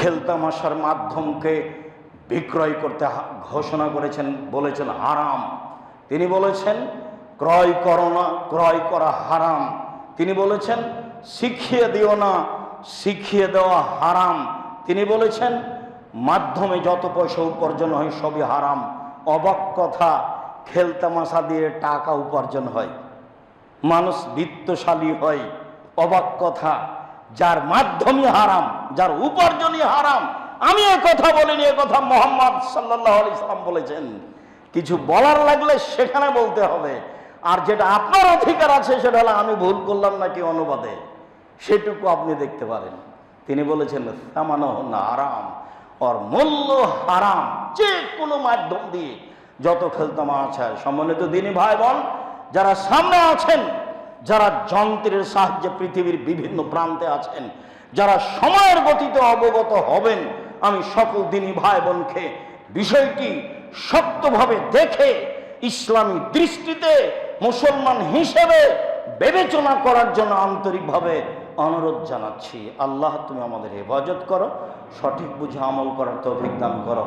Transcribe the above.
খেলতামাশার মাধ্যমকে বিক্রয় করতে ঘোষণা করেছেন, বলেছেন হারাম। তিনি বলেছেন ক্রয় করো না, ক্রয় করা হারাম। তিনি বলেছেন শিখিয়ে দিও না, শিখিয়ে দেওয়া হারাম। তিনি বলেছেন মাধ্যমে যত পয়সা উপার্জন হয় সবই হারাম। অবাক কথা, খেলতামাশা দিয়ে টাকা উপার্জন হয়, মানুষ বিত্তশালী হয়। অবাক কথা, যার মাধ্যমে হারাম, যার উপার্জনই হারাম। আমি এ কথা বলিনি, এ কথা মুহাম্মদ সাল্লাল্লাহু আলাইহি সাল্লাম বলেছেন। কিছু বলার লাগলে সেখানে বলতে হবে, আর যেটা আপনার অধিকার আছে সেটা হলো আমি ভুল করলাম নাকি অনুবাদে, সেটুকু আপনি দেখতে পারেন। তিনি বলেছেন সামানহুন হারাম, ওর মূল্য হারাম। যে কোনো মাধ্যম দিয়ে যত খেলতামাশা। সম্মানিত দিনী ভাই বোন যারা সামনে আছেন, যারা যন্ত্রের সাহায্যে পৃথিবীর বিভিন্ন প্রান্তে আছেন, যারা সময়ের গতিতে অবগত হবেন, আমি সকল দিনী ভাই বোনকে বিষয়টি শক্তভাবে দেখে ইসলামী দৃষ্টিতে মুসলমান হিসেবে বিবেচনা করার জন্য আন্তরিকভাবে অনুরোধ জানাচ্ছি। আল্লাহ তুমি আমাদের হেফাজত করো, সঠিক বুঝে আমল করার তৌফিক দান করো।